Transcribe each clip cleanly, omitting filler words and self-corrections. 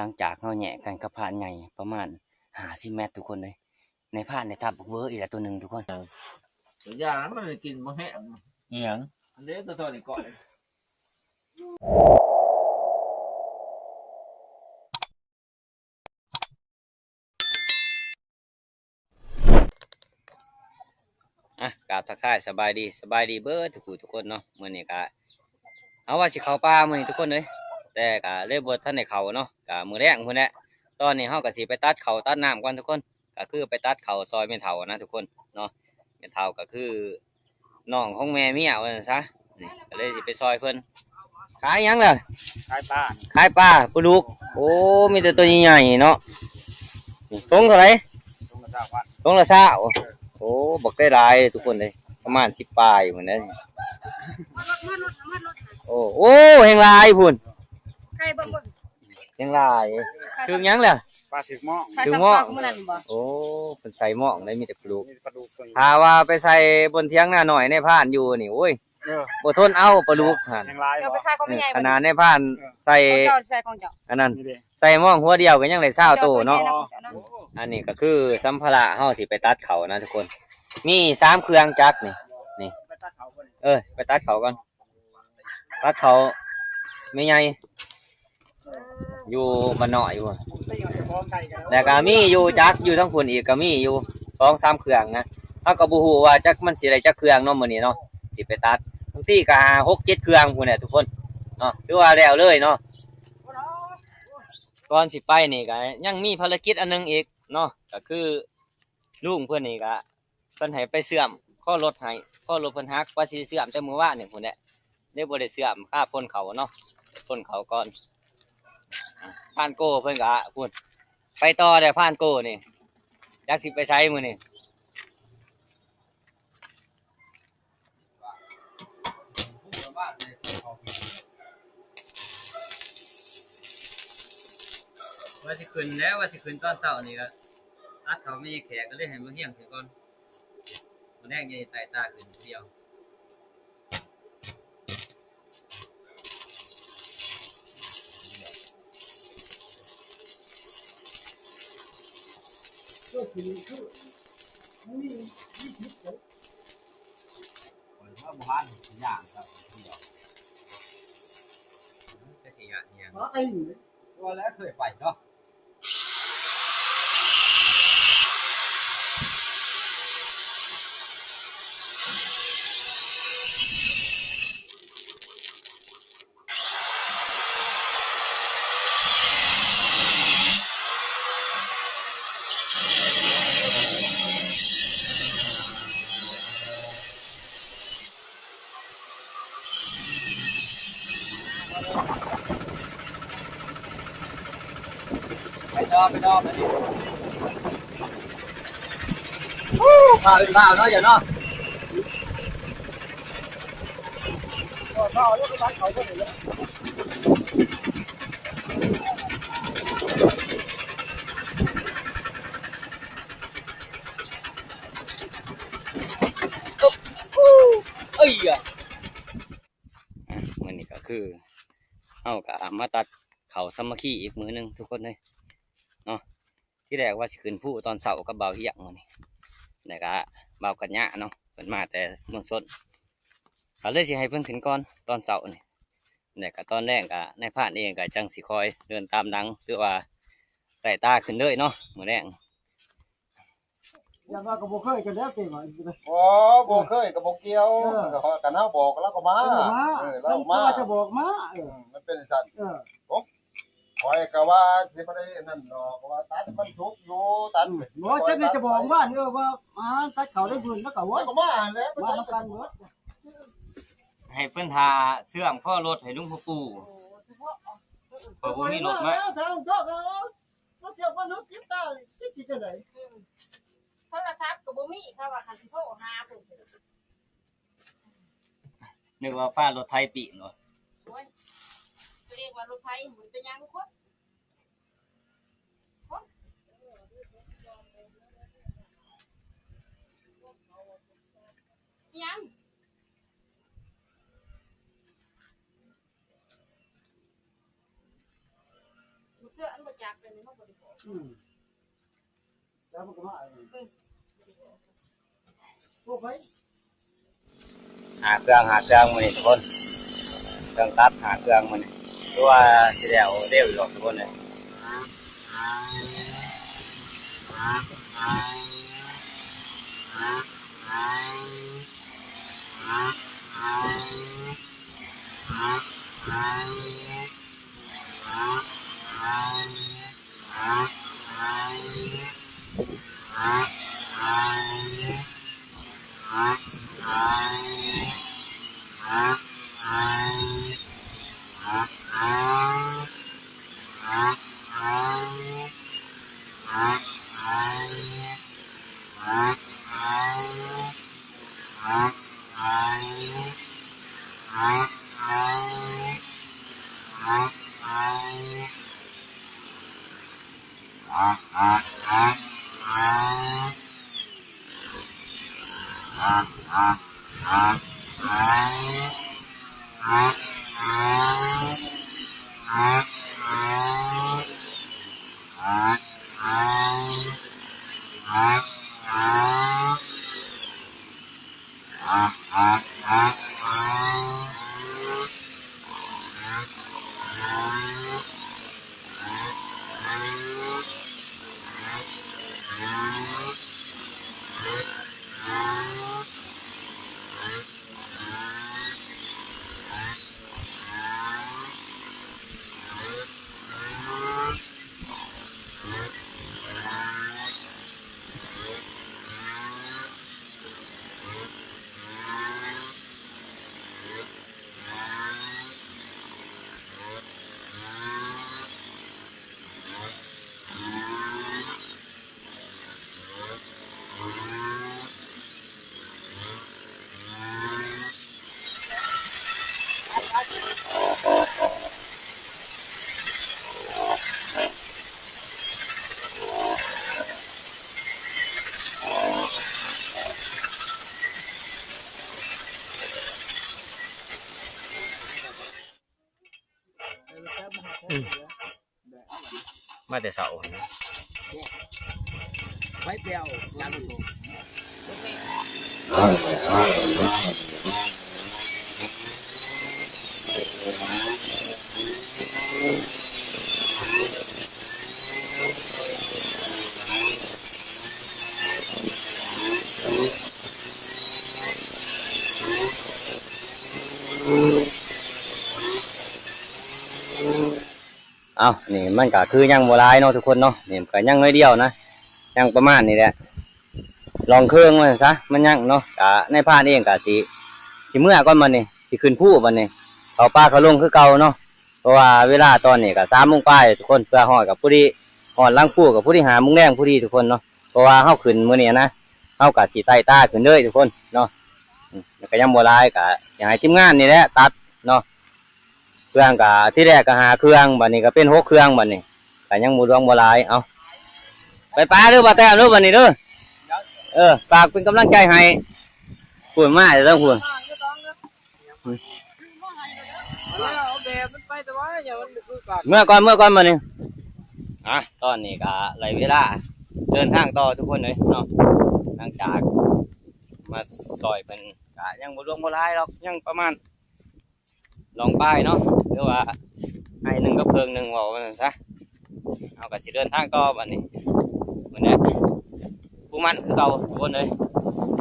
หลังจากเขาแหย่กันกับพานใหญ่ประมาณ50 เมตรทุกคนเลยในพานในทับเวอร์อีกแล้วตัวหนึ่งทุกคนตัวยามันกินมาแห้งอย่างอันนี้ตัวนี้ก่อนกราบทักทายสบายดีเบิร์ทุกคนเนาะมื้อนี้ก็เอาว่าสิเข้าป่ามื้อนี้ทุกคนเลยแต่ก็เลยบ่ทันได้เข้าเนาะก็มื้อแรงพุ่นแหละตอนนี้เฮาก็สิไปตัดเขาตัดน้ำก่อนทุกคนก็คือไปตัดเขาซอยแม่เฒ่านะทุกคนเนาะแม่เฒ่าก็คือน้องของแม่เมียว่าซั่นซะนี่ก็เลยสิไปซอยเพิ่นขายหยังล่ะขายปลาปลาดุกโอ้มีแต่ตัวใหญ่ๆเนาะตรงเท่าไหร่ตรงละ20โอ้บักได้หลายทุกคนเลยประมาณ10 ปลายเหมือนนั้นโอ้แห่งลายพุ่นแห่งลายถึงยังล่ะปลาถึงหม้อโอ้เป็นใส่หม้อได้มีแต่ปลูกถ้าว่าไปใส่บนเทียงหน้าหน่อยในผ่านอยู่นี่โอ้ยบ่ทนเอาปลาลูกหั่นขนาดในผ่านใส่อันนั้นใส่หม้อหัวเดียวก็ยังได้20 โตเนาะอันนี้ก็คือสัมภาระเฮาสิไปตัดเขานะทุกคนมี3 เครื่องจักรนี่ไปตัดเขาก่อนตัดเขาไม่ใหญ่อยู่บ้านน้อยอยู่แต่ก็มีอยู่จักอยู่ทั้งพุ่นอีกก็มีอยู่2-3 เครื่องนะเฮาก็บ่ฮู้ว่าจักมันสิได้จักเครื่องเนาะมื้อนี้เนาะสิไปตัดบางทีก็6-7 เครื่องพุ่นแหละทุกคนเนาะถือว่าแล้วเลยเนาะก่อนสิไปนี่ก็ยังมีภารกิจอันนึงอีกเนาะก็คือลุงเพิ่นนี่ก็เพิ่นให้ไปเสื่อมข้อรถให้ข้อรถเพิ่นฮักว่าสิเสื่อมแต่มื้อวานนี่พุ่นแหละได้บ่ได้เสื่อมค่าพ่นเขาเนาะพ่นเขาก่อนผ่านโก้เพิ่นก็พุ่นไปต่อได้ผ่านโก้นี่จักสิไปใช้มื้อนี้ว่าสิขึ้นแล้วว่าสิขึ้นตอนเช้านี่ก็ตัดเขาไม่แขกก็เลยให้บ่เฮียงขึ้นก่อนมื้อแรกใหญ่ไต่ตาขึ้นเดียวว่าบ้านอย่างครับเดียวจะสิอย่างว่าแล้วเคยไปเนาะไปดอมนี่ข่าวเป็นข่าวเนาะอย่าเนาะข่าวเรื่องการเขาก็เหนื่อยเอ้ยมันนี่ก็คือเอากะมาตัดเขาสามัคคีอีกมือนึงทุกคนเลยเนาะที่แรกว่าสิขึ้นผู้ตอนเสาร์กับเบาเหี้ยงมันนี่แต่ก็เบากันยะเนาะเพิ่นมาแต่เมืองชนก็เลยสิให้เพิ่นขึ้นก่อนตอนเสาร์นี่แต่ก็ตอนแรกก็ในผ่านเองก็จังสิคอยเดินตามดังหรือว่าไต่ตาขึ้นเลยเนาะมื้อแรกอย่างว่าก็บ่เคยกันแล้วเต็มอ๋อบ่เคยก็บ่เกี่ยวก็กันเฮาบอกแล้วก็มาเรามาจะบอกมามันเป็นสัตว์คอยก็ว่าสิบ่ได้นั่นดอกว่าตัดมันทุกอยู่ตัดบ่จะบอกว่าว่าตัดเขาได้บุญแล้วก็ว่าก็มาแล้วมาทำการหมดให้เพิ่นทาเสื่อมข้อรถให้ลุงพ่อปู่พอบ่มีรถมาทางก็บ่เสียว่านุจิตตาสิจังได๋โทรศัพท์ก็บ่มีค่ะว่าคันสิโทรหาเพิ่นนึกว่าฟ้ารถไทยปีเนาะโอ้ยเรียกว่ารถไฟหมุนเป็นยังคนยัง สื้ออันบ่จักเป็นมันบ่ได้บอก แล้วมันก็มาพวกไป หาเครื่องมื้อนี้ทุกคนเครื่องตัดหาเครื่องมื้อนี้ตัวสิแล้วเร็วอยู่หรอกทุกคนเลยมาแต่เช้า ไม่เปรี้ยวน้ำถูก เอานี่มันก็คือยังโบราณเนาะทุกคนเนาะนี่ก็ยังน้อยเดียวนะยังประมาณนี้แหละลองเครื่องมันซะมันยังเนาะกะในพานเองกะสิเมื่อก่อนมันนี่สิขึ้นผู้มันนี่เขาป้าเขาลงคือเก่าเนาะเพราะว่าเวลาตอนนี้ก็3:00 นทุกคนเพื่อฮอดกับผู้ที่ฮอดล้างผู้กับผู้ที่5 โมงแรงผู้ที่ทุกคนเนาะเพราะว่าเฮาขึ้นมื้อนี้นะเฮากะสิไต่ตาขึ้นเลยทุกคนเนาะก็ยังโบราณกะอยากให้ทีมงานนี่แหละตัดเนาะเครื่องกะที่แรกก็หาเครื่องบัดนี้ก็เป็น6 เครื่องบัดนี้ก็ยังบ่รวมบ่หลายเอาไปปลาเด้อบ่แต้มเด้อบัดนี้เด้อฝากเป็นกำลังใจให้พูดมาเด้อพูดเมื่อก่อนบัดนี้ตอนนี้ก็หลายเวลาเดินทางต่อทุกคนเลยเนาะหลังจากมาซอยเป็นก็ยังบ่รวมบ่หลายหรอกยังประมาณลองป้ายเนาะหรือว่าไอ้1กับเพิง1ว่าว่าซั่นซะเอาก็สิเดินทางต่อบัดนี้มื้อนี้ผู้มันคือเก่าทุกคนเลย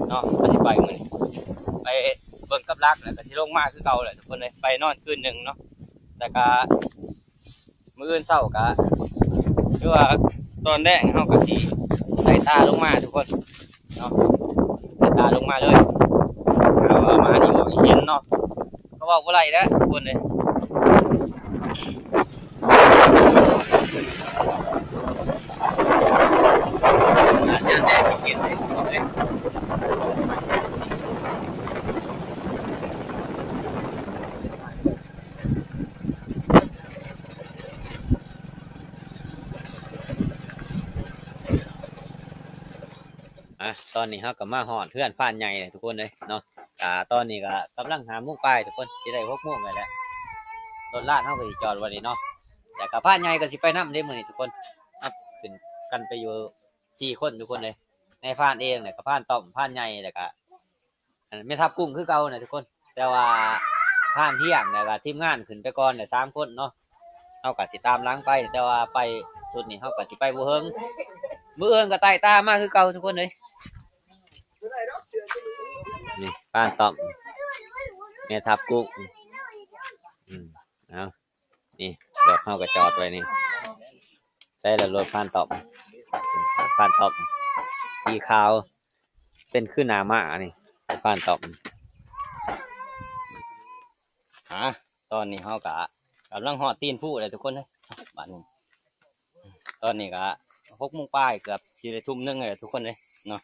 เนาะก็สิไปมื้อนี้ไปเบิ่งกับรักแล้วก็สิลงมาคือเก่าแหละทุกคนเลยไปนอนคืนหนึ่งเนาะแต่ก็มื้ออื่นเช้าก็คือว่าตอนแรกเฮาก็สิใส่ตาลงมาทุกคนเนาะใส่ตาลงมาเลยเอามานี่บ่เห็นเนาะก็เว้าบ่ไหลแล้วทุกคนเลยตอนนี้เราก็มาหอดเพื่อนฟ้านใหญ่เลยทุกคนเลยเนาะตอนนี้ก็กำลังหามุ้งป้ายทุกคนที่ได้6 โมงเลยแหละรถลาดเขาก็จอดวันนี้เนาะ แต่กับพานใหญ่ก็สิไปนำได้มื้อนี้ทุกคนครับขึ้นกันไปอยู่4คนทุกคนเลยในพานเองเนี่ยกับพานต้อมพานใหญ่แล้วก็แม่ทัพกุ้งคือเก่าน่ะทุกคนแต่ว่าพานเที่ยงแล้วก็ทีมงานขึ้นไปก่อนเนี่ย3คนเนาะเฮาก็สิตามหลังไปแต่ว่าไปสุดนี่เฮาก็สิไปบ่เฮิงมื้ออื่นก็ไต่ตามมาคือเก่าทุกคนเลยนี่พานต้อมแม่ทัพกุ้งเอานี่รถเฮาก็จอดไว้นี่ใช้แล้วรถพานต้อมสีขาวเป็นขึ้นหน้าม้านี่พานต้อมตอนนี้เฮาก็กำลังฮอดตีนผู้เลยทุกคนเลยบ้านนี้ตอนนี้ก็6 โมงปลายเกือบสิได้ทุ่มนึงเลยทุกคนเลยเนาะ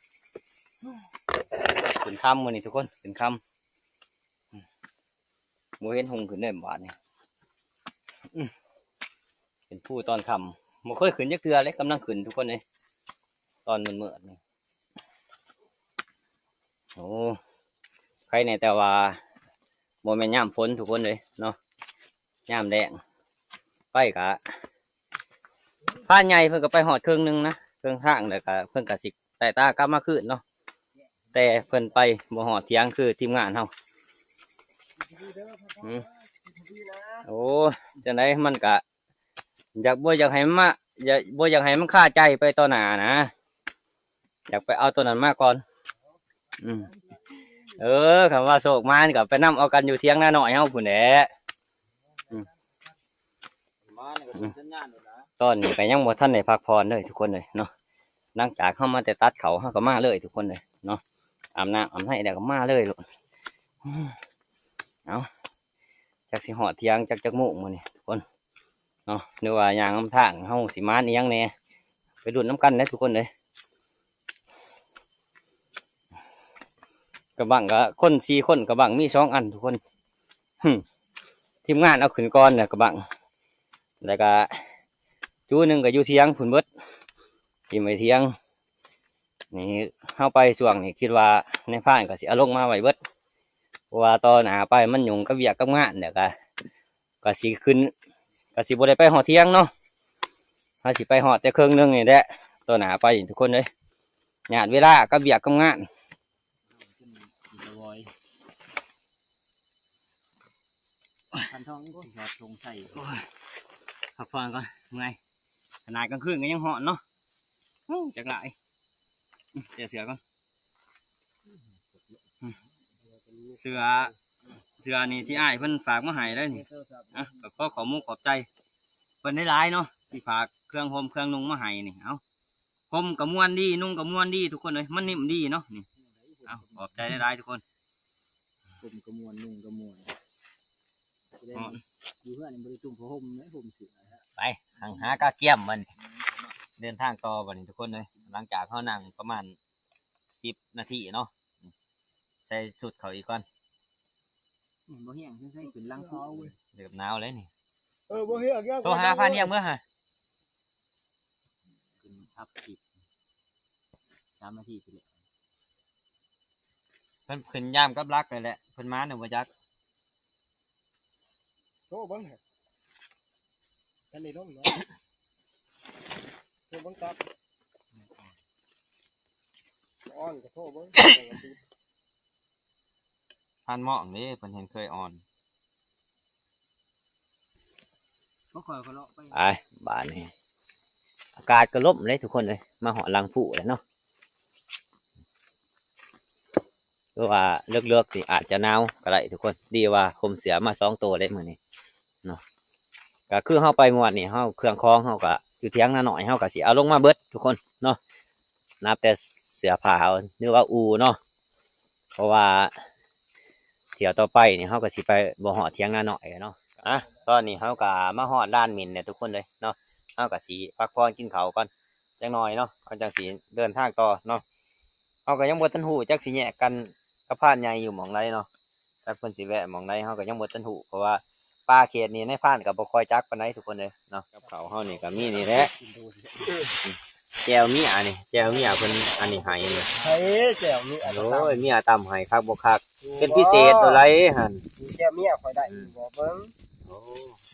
ขึ้นค่ำมื้อนี้ทุกคนขึ้นค่ำบ่เห็นหงขึ้นได้บ้านนี้เป็นผู้ตอนค่ำบ่เคยขึ้นจักเทื่อเลยกำลังขึ้นทุกคนเลยตอนมื้อๆนี่โอ้ใครเนี่ยแต่ว่าโมเมนต์ยามฝนทุกคนเลยเนาะยามแดงไปกะผ้าใหญ่เพิ่นก็ไปหอดครึ่งนึงนะครึ่งข้างเลยกะเพิ่นกะสิแต่ตากลับมาคืนเนาะแต่เพิ่นไปบ่หอดเที่ยงคือทีมงานเฮาโอ้จังไดมันกะอยากให้มันมาอยากให้มันคาใจไปต่อหน้านะอยากไปเอาตัวนั้นมาก่อนคำว่าโศกมันกับไปนั่งเอากันอยู่เที่ยงหน้าหน่อยเฮาผู้แหน่ตอนนี้ก็ยังบ่ทันได้พักผ่อนเลยทุกคนเลยเนาะหลังจากเข้ามาแต่ตัดเขาเฮาก็มาเลยทุกคนเลยเนาะอาบน้ำอาบให้แล้วก็มาเลยลูกเอาจักสิหอดเที่ยงจักโมงมื้อนี้ทุกคนเนาะหรือว่ายางน้ำทางเฮาสิมาอีหยังแหน่ไปดูน้ำกันเลยทุกคนเลยกระบังก็คน4 คนกระบังมี2 อันทุกคนทีมงานเอาขึ้นก่อนเนี่ยกระบังแล้วก็จูหนึ่งก็อยู่เที่ยงผุนเบิดทีไม่เที่ยงนี่เข้าไปส่วงนี่คิดว่าในพานก็สิเอาลงมาไว้เบิดเพราะว่าตอนหนาไปมันยุ่งกับเวียกกับงานเนี่ยก็สิขึ้นก็สิบ่ได้ไปหอดเที่ยงเนาะถ้าสิไปหอดแต่เครื่องนึงนี่แหละตอนหนาไปทุกคนเลยงานเวลากับเวียกกับงานพันทองสิสอดลงใส่พักผ่อนก่อนเมื่อยขนาดกลางคืนก็ยังหอนเนาะจักหลายเสือก่อนเสือนี่ที่อ้ายเพิ่นฝากมาให้ได้นี่ก็ขอมุกขอบใจเพิ่นได้หลายเนาะที่ฝากเครื่องห่มเครื่องนุ่งมาให้นี่เอาห่มกับม้วนดีนุ่งกับม้วนดีทุกคนเลยมันนิ่มดีเนาะนี่เอาขอบใจได้หลายทุกคนห่มกับม้วนนุ่งกับม้วนอยู่เพื่อนบริจุ่มผ้าห่มเนี่ยห่มเสือไปหากาเกี่ยมมันเดินทางต่อวันนี้ทุกคนเลยหลังจากเขานั่งประมาณ10 นาทีเนาะใส่สุดเขาอีกก่อนบ่เหี้ยงใส่ขึ้นลังคอเว้ยเดือบหนาวเลยนี่บ่เหี้ยงโทรหาพาเนียงเมื่อฮะขึ้นทับ3 นาทีไปเลยเพิ่นขึ้นยามกับรักเลยแหละเพิ่นมาหนึ่งวันจักโทรบังท่านได้ลงเนาะโทรบังตับอ่อนก็โทรบังท่านเหมาะนี่เพิ่นเห็นเคยอ่อนไอ้บ้านนี่อากาศก็ลบเลยทุกคนเลยมาหอลังผู้เลยเนาะเพราะว่าเลือกๆสิอาจจะหนาวก็ได้ทุกคนดีว่าคมเสือมา2 ตัวเลยมื้อนี้เนาะก็คือเฮาไปงวดนี่เฮาเครื่องคล้องเฮาก็อยู่เที่ยงหน้าหน่อยเฮาก็สิเอาลงมาเบิดทุกคนเนาะนับแต่เสือผ้าหรือว่าอูเนาะเพราะว่าเที่ยวต่อไปนี่เฮาก็สิไปบ่ฮอดเที่ยงหน้าหน่อยเนาะตอนนี้เฮาก็มาฮอดด้านหมิ่นเนี่ยทุกคนเลยเนาะเฮาก็สิพักผ่อนกินข้าวก่อนจังหน่อยเนาะก่อนจังสิเดินทางต่อเนาะเฮาก็ยังบ่ทันฮู้จักสิแยกกันกับพานใหญ่อยู่หม่องใดเนาะถ้าเพิ่นสิแวะหม่องใดเฮาก็ยังบ่ทันฮู้เพราะว่าป่าเขตนี้ในพานก็บ่ค่อยจักปานใดทุกคนเลยเนาะกับข้าวเฮานี่ก็มีนี่แหละแจ่วเมียนี่แจ่วเมียเพิ่นอันนี้ให้นี่แจ่วมีโอ้ยเมียตำให้คักบ่คักเป็นพิเศษตัวไรหั่นแจ่วเมียค่อยได้บ่เบิ่งโอ้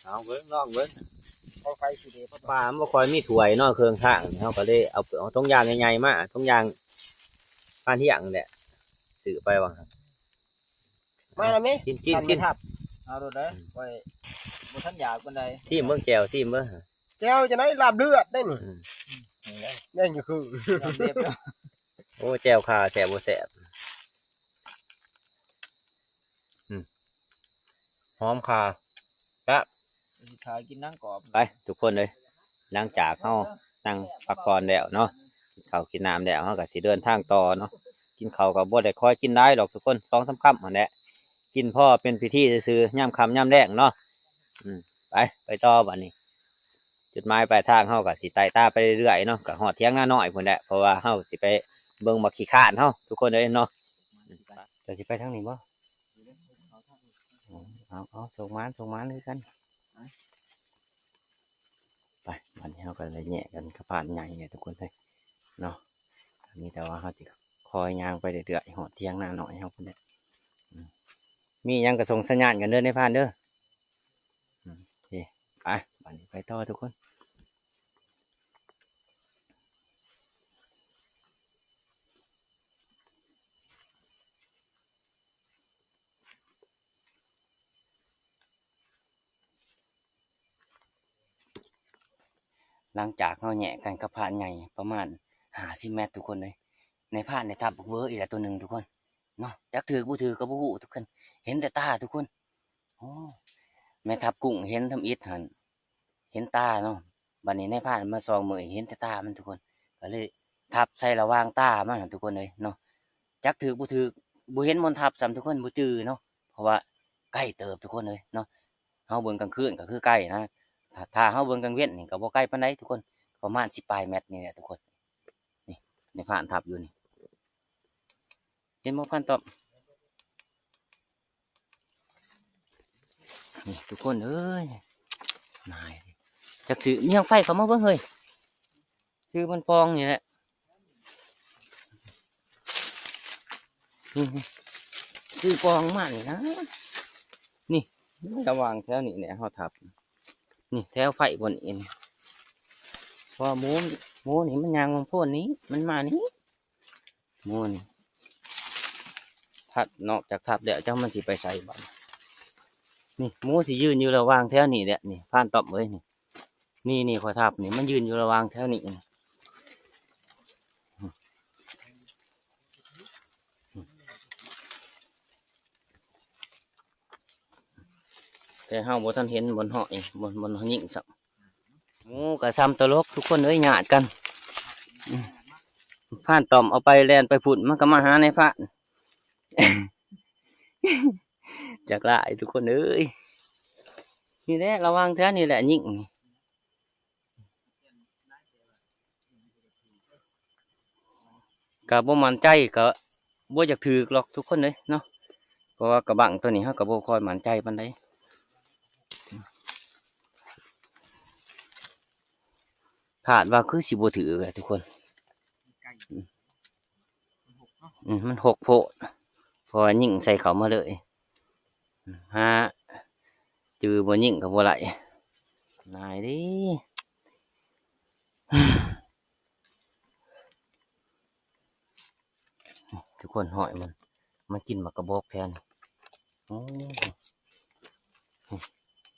เอาเบิ่งลองเบิ่ง เอาไฟสีเดียว ปลาบ่ค่อยมีถ้วยเนาะเครื่องทางเฮาก็เลยเอาถุงยางใหญ่ๆมาถุงยางปานเที่ยงนี่แหละซื้อไปว่า มาแล้วมั้ย กิน ครับ เอาโดดเลยไว้บนท่านอยากคนใด ซิมเบิ่งแจ่วซิมเบิ่ง แก้วจะไหนลาบเลือดได้นี่นี่อยู่คือ เรียบร้อย โอ้แจ่วข่าแซ่บบ่แซ่บหอมข่า ขายกินนั่งกรอบ ไปทุกคนเลยหลังจากเฮานั่งพักผ่อนแล้วเนาะกินข้าวกินน้ำแล้วเฮาก็สิเดินทางต่อเนาะกินข้าวก็บ่ได้ค่อยกินได้หรอกทุกคน2-3 ค่ำนั่นแหละกินพ่อเป็นพิธีซื่อๆยามค่ำยามแลงเนาะไปต่อบัดนี้ จุดหมายปลายทางเฮาก็สิไต่ตาไปเรื่อยๆเนาะก็ฮอดเที่ยงนาน้อยพุ่นแหละเพราะว่าเฮาสิไปเบิ่งบักขี้ข้านเฮาทุกคนเลยเนาะจะสิไปทางนี้บ่เอาส่งมานคือกันไปบัดนี้เฮาก็เลยแยกกันกับผ่านใหญ่เนี่ยทุกคนเลยเนาะมีแต่ว่าเฮาสิคอยย่างไปเรื่อยๆฮอดเที่ยงนาน้อยเฮาพุ่นแหละมีหยังก็ส่งสัญญาณกันเด้อในผ่านเด้อโอเคไปบัดนี้ไปต่อทุกคน หลังจากเขาแหย่กันกับผ่านใหญ่ประมาณ50 เมตรทุกคนเลยในผ่านในทับบักเวอร์อีกแล้วตัวหนึ่งทุกคนเนาะจักถือบ่ถือก็บ่ฮู้ทุกคนเห็นแต่ตาทุกคนโอ้แม่ทับกุ้งเห็นทำอิฐหันเห็นตาเนาะบัดนี้ในผ่านมาซองมือเห็นแต่ตามันทุกคนก็เลยทับใส่ระหว่างตามันทุกคนเลยเนาะจักถือบ่ถือบ่เห็นมนทับซ้ำทุกคนบ่จื้อเนาะเพราะว่าใกล้เติบทุกคนเลยเนาะเฮาเบิ่งกลางคืนก็คือใกล้นะถ้าเฮาเบิ่งกลางเว้นนี่ก็บ่ใกล้ปานใดทุกคนประมาณ10 ปลายเมตรนี่แหละทุกคนนี่ในผ่านทับอยู่นี่เห็นบ่พันตอบนี่ทุกคนเอ้ยนายจักซื้อเมียงไฟเขามาเบิ่งเฮ้ยชื่อมันปองนี่แหละนี่ชื่อปองมากนี่นะนี่ระหว่างแถวนี้เนี่ยเฮาทับนี่แถวไฟบนอินพอหมูนี่มันยางของพวกนี้มันมานี้หมูนี่ทัดนอกจากทับเดี๋ยวเจ้ามันสิไปใส่บ้านนี่หมูสิยืนอยู่ระหว่างแถวนี้แหละนี่ผ่านตอบเลยนี่ขอทับนี่มันยืนอยู่ระหว่างแถวนี้แต่เฮาบ่ทันเห็นบนหอยบนหิ่งสับหมูกับซ้ำตลกทุกคนเอ้ยหยาดกันผ่านต่อมเอาไปแลนไปฝุ่นมันก็มาหาในพระ จากหลายทุกคนเอ้ยนี่แหละระวังแท้นี่แหละยิ่งกับบ่มั่นใจก็บ่อยากถือหรอกทุกคนเลยเนาะเพราะว่ากระบังตัวนี้เขากับบ่คอยมั่นใจปานใดขาดว่าคือสิบ่ถือเลยทุกคนมันหกโพดพอยิ่งใส่เขามาเลยจือบ่ยิ่งกับบ่ไหลนายดิทุกคนหอยมันกินมากระบอกแทนโอ้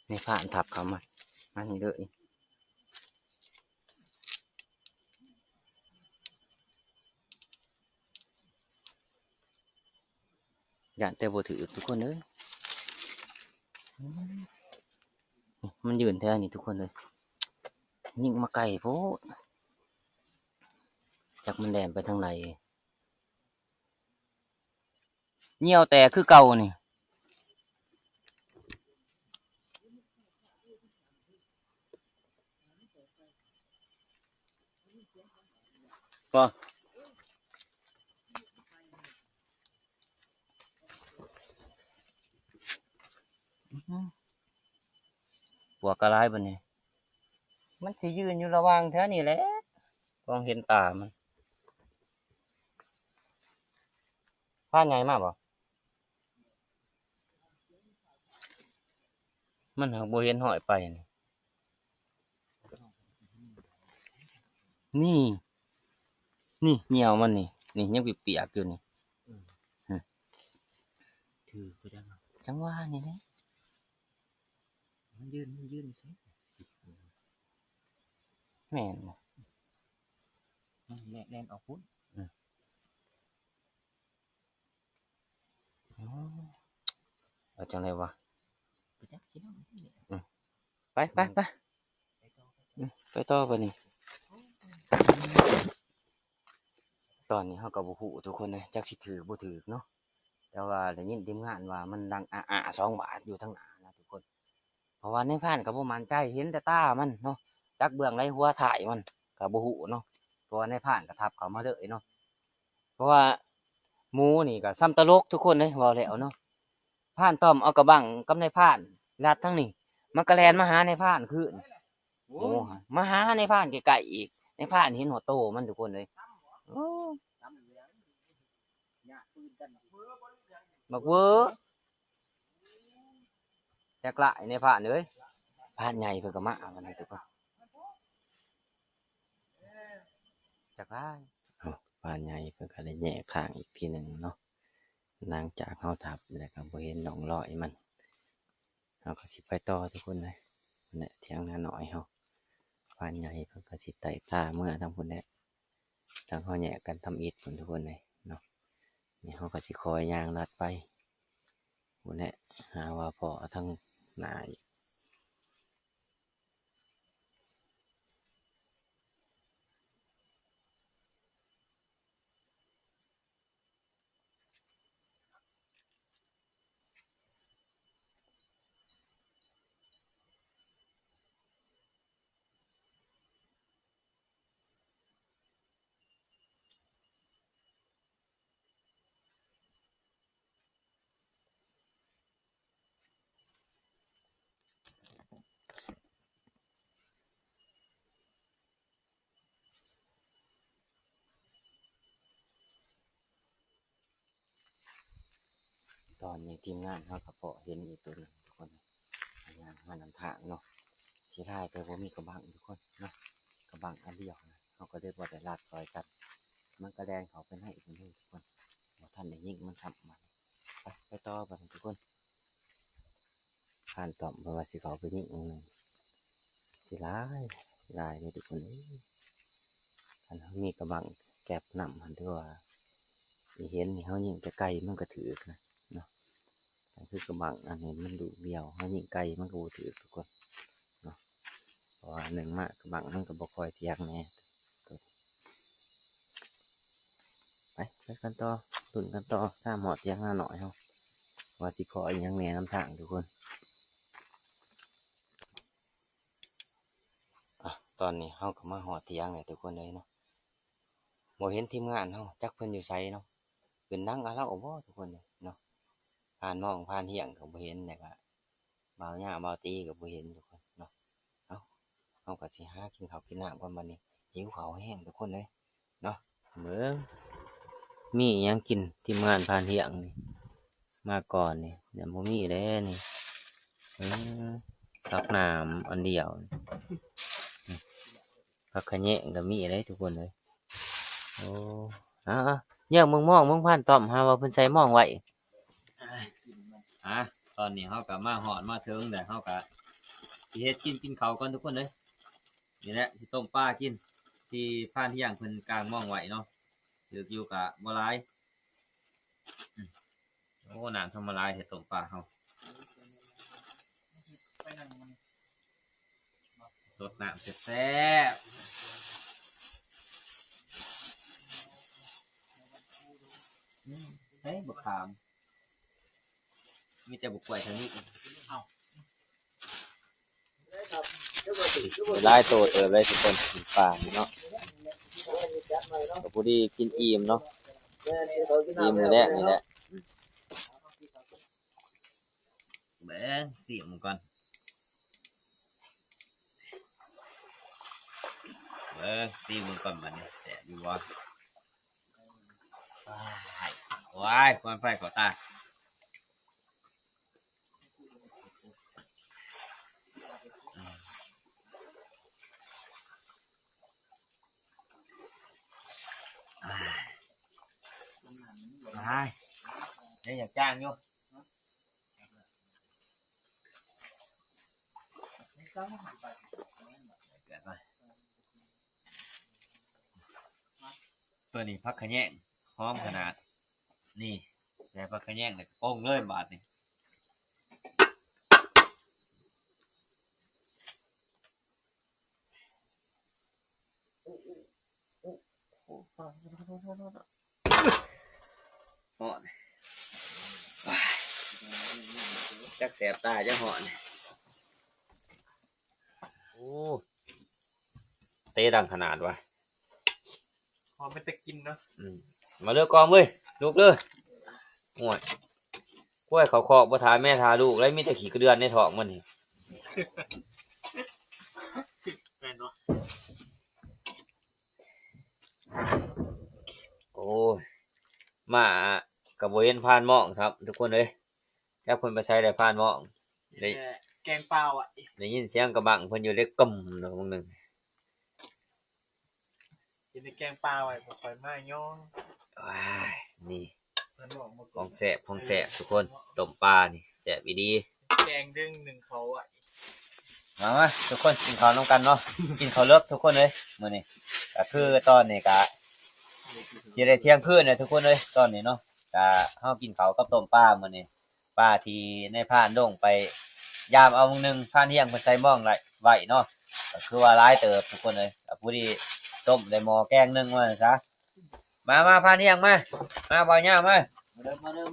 ในผ่านทับเขามาอันนี้เลยอย่าแต่บ่ถือทุกคนเลยมันยืนแท้นี่ทุกคนเลยยิ่งมาไก่โพดจากมันแดนไปทางไหนเหี่ยวแต่คือเก่านี่ก็ปวกกระไรบนนี้มันสิยืนอยู่ระหว่างแถวนี้แหละมองเห็นตามันพลาดไงมากบ่มันหากบ่เห็นหอยไปนี่ นี่นี่เหี่ยวมันนี่ยังเปียกๆอยู่นี่ ถือไปจัง จังว่านี่นะ มันยืนสิ แม่นบ่ แน่นออกพุ่น อ๋อเอาจังไดวะ ไปจักสิเนาะ ไปไปต่อไปนี่ตอนนี้เฮาก็บ่ฮู้ทุกคนเลยจักสิถือบ่ถือเนาะแต่ว่าได้ยินทีมงานว่ามันดัง2 บาทอยู่ทางหน้านะทุกคนเพราะว่าในพานก็บ่มั่นใจเห็นแต่ตามันเนาะจักเบื้องไรหัวถ่ายมันก็บ่ฮู้เนาะเพราะว่าในพานก็ทับเข้ามาเลยเนาะเพราะว่าหมูนี่ก็ซ้ำตลกทุกคนเลยเว้าแล้วเนาะพานต้อมเอากระบังกับในพานลัดทั้งนี้มันก็แล่นมาหาในพานคืนโอ้มาหาในพานไกลๆอีกในพานเห็นหัวโตมันทุกคนเลยโอ้บักเวอจักละในพานเลยพานใหญ่เพิ่นก็มาวันนี้ทุกคนจักละพานใหญ่เพิ่นก็ได้แยกข้างอีกทีหนึ่งเนาะนางจากเฮาทับแล้วก็บ่เห็นร่องรอยมันเฮาก็สิไปต่อทุกคนเลยเนี่ยเถียงนาหน่อยเฮาพานใหญ่เพิ่นก็สิไต่ตาเมื่อทั้งพุ่นแหละทั้งเฮาแยกกันทำอิฐพุ่นทุกคนเลยเนาะนี่เฮาก็สิคอยย่างลัดไปพุ่นแหละหาว่าพอทั้งหน้าอีกตอนนี้ทีมงานเฮาก็พอเห็นอีกตัวหนึงทุกคนงานนำทางเนาะสิได้แต่บ่มีกระบังทุกคนเนาะกระบังอันเดียวนะเฮาก็ได้บ่ได้ลาดซอยกันมันก็แดงเขาไปให้อีกนึงทุกคนบ่ทันได้ยิงมันซ้ำมาไปต่อไปทุกคนผ่านต่อมเพราะว่าสิเขาไปยิงนึงสิหลายนี่ทุกคนอันเฮามีกระบังแก็บน้ำหันที่ว่าสิเห็นนี่เฮายิงแต่ไกลมันก็ถือนะเนาะคือกระบังอันนี้มันดูเบี้ยวเฮายิงไกลมันก็บ่ถือทุกคนเนาะเพราะว่าหนึ่งมากกระบังมันก็บ่ค่อยเที่ยงแน่ไปกันต่อตุ่นกันต่อถ้าหมดเที่ยงหน้าหน่อยเฮาว่าสิขออีกยังแหน่น้ำทางทุกคนตอนนี้เฮาก็มาหอดเที่ยงเลยทุกคนเลยเนาะบ่เห็นทีมงานเฮาจักเพิ่นอยู่ไสเนาะขึ้นนั่งกับเราบ่ทุกคนเลยเนาะผ่านมองผ่านเหี่ยงก็บ่เห็นแล้วก็บ่าวหญ้าบ่าวตีก็บ่เห็นทุกคนเนาะเฮาก็สิหากินข้าวกินน้ำก่อนบัดนี้หิวข้าวแห้งทุกคนเลยเนาะเบิ่งมีหยังกินทีมงานผ่านเหี่ยงนี่มาก่อนนี่เดี๋ยวบ่มีเด้นี่ตักน้ำอันเดียวผักขะแยงก็มีได้ทุกคนเลยโอ้เยี่ยมมึงมองมึงผ่านต้อมหาว่าเพิ่นใส่มองไว้ตอนนี้เฮาก็มาหอดมาถึงแล้วเฮาก็สิเฮ็ดกินข้าวก่อนทุกคนเลยนี่แหละสิต้มปลากินที่ผ่านเที่ยงเพิ่นกลางมองไว้เนาะถืออยู่ก็บ่หลายโอ้น้ำทำมาลายเฮ็ดต้มปลาเฮาสดน้ำแซ่บเฮ้ยบักขามมีแต่บุกไก่ทางนี้ไล่โตเลยทุกคนกินปลาเนาะกับผู้ที่กินอิ่มเนาะอิ่มนี่แหละแบ่งเสียมก่อนตีมือก่อนมันเนี่ยแสบอยู่วะว้ายควันไฟก่อตา ยังอยากจ้างอยู่ตัวนี้พักขะแยงหอมขนาดนี่แต่พักขะแยงเนี่ยโป้งเลยบาทนี่หอนจักแสบตาจักหอนโอ้เตะดังขนาดวะ พอไม่ตะกินเนาะ มาเลือกกองเว้ยลูกเลยโอ้ยกล้วยเขาคอกบ่ทาแม่ทาลูกแล้วมีแต่ขี้กระเดือนในท้องมันนี่ แม่นเนาะ โอ้ยมากับโบเห็นผ่านหมองครับ ทุกคนเลยจักเพิ่นไปใช้ได้ผ่านหมองได้ แกงเปล่าอ่ะ ได้ยินเสียงกระบังเพิ่นอยู่เล็กกึ่มเนาะมึงนึง กินในแกงเปล่าไอ้บ่ค่อยมาย่อ ว้ายนี่ เพิ่นบอกมา ของแสบทุกคนต้มปลานี่แสบอีดี แกงดึงหนึ่งเขาอ่ะ มาทุกคนกินข้าวน้ำกันเนาะ กินข้าวเลิกทุกคนเลยมื้อนี้ก็คือตอนนี้ก็สิได้เที่ยงคืนน่ะทุกคนเลยตอนนี้เนาะก็เฮากินข้าวกับต้มปลามื้อนี้ปลาที่ในพานดงไปยามเอานึงพานเที่ยงเพิ่นใส่หม้องไว้เนาะก็คือว่าหลายเติบทุกคนเลยก็ผู้ที่ต้มได้หม้อแกงนึงว่าซะมาพานเที่ยงมาบ่าวย่ามา มาเด้อ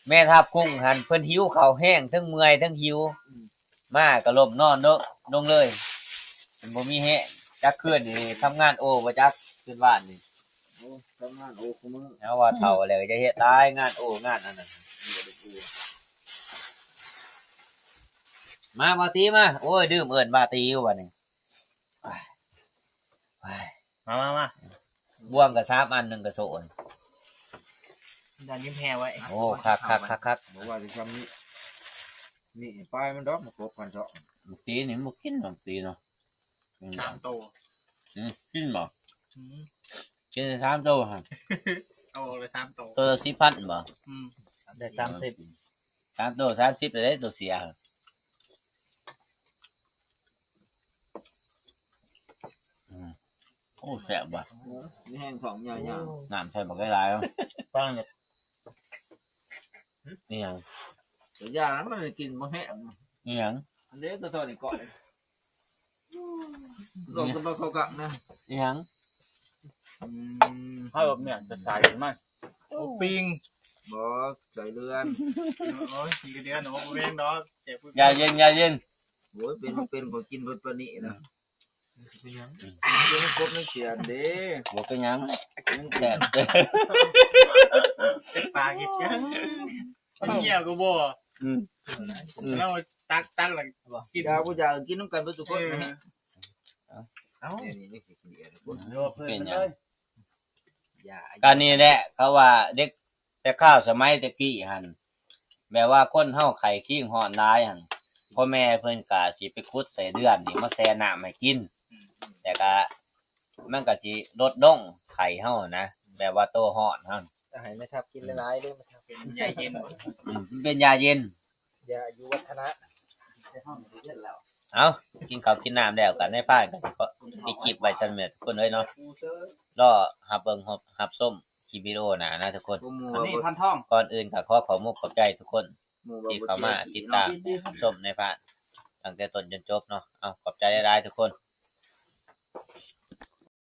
แม่ทับกุ้งหันเพิ่นหิวข้าวแห้งทั้งเมื่อยทั้งหิวมาก็ล้มนอนเด้อลงเลยมันบ่มีแฮะจักคืนนี่ทำงานโอบ่จักคืนบ้านนี่ ทำงานโอ้คุมือ เอาว่าเฒ่าแล้วจะเฮ็ดตายงานโองานอันนั้นมาบ่ตีมาโอ้ยดื่มเอิ้นบ่ตีอยู่บัดนี้มาบ่วงก็3อันนึงก็โซน ดันยิ้มแพรไว้ โอ้คักบอกว่าจะทำนี่ป้ายมันดอกมาครบพันสอง ตีนี่บ่กินหรอกตีเนาะ 3โต กินบ่ อืม กิน3โตฮะ เอาเลย3โต ตัวละ10,000บ่ อืม ได้3โต30ได้ตัวเสียโอ้แซ่บว่ะ นี่แห้งของยาว น้ำใส่บักหลายๆฟังเนี่ยนี่หยัง ๆตัวยานั้นมันกินมาแห้ง นี่หยัง อันนี้ตัวนี้ก่อนลงกันมาเขากักนะ นี่หยัง ให้แบบเนี่ยจะใส่ไหม โอ้ปิง บ่ใส่เรือน โอ้ยสีกระเดือนโอ้บ่แม่งดอกเจ็บ อย่าเย็น โอ้ยเป็นคนกินเบิดปานนี้นะเป็นครบไม่เสียเด้ บ่เป็นหยังแซ่บเด้อ ปลากินจังเหี้ยก็บ่ อืม แล้วตักหลังกิน ยาผู้ยากินน้ำกันเบิดทุกคนนะ เอ้า นี่สิเดียวทุกคน เป็นหยัง ยา การนี้แหละเขาว่าเด็กแต่ข้าวสมัยตะกี้หั่นแบบว่าคนเฮาไข้ขี้ฮ้อนหลายหั่นพ่อแม่เพิ่นก็สิไปขุดใส่เดือนนี่มาแช่น้ำให้กินแต่ก็มันก็สิลดลงไข้เฮานะแบบว่าโตฮ้อนหั่น ให้แม่ทับกินหลายๆเด้อแม่ทับ เป็นใหญ่เย็น มันเป็นยาเย็น ยาอายุวัฒนะในห้องเรียนแล้ว เอากินข้าวกินน้ำแล้วกันในบ้านก็สิก็มีคลิปไว้ซั่นแม่ทุกคนเอ้ยเนาะรอรับเบิ่งรับชมคลิปวิดีโอหน้านะทุกคน อันนี้พันท่อง ก่อนอื่นก็ขอขอบใจทุกคนที่เข้ามาติดตามรับชมในบ้านตั้งแต่ต้นจนจบเนาะเอาขอบใจหลายๆทุกคน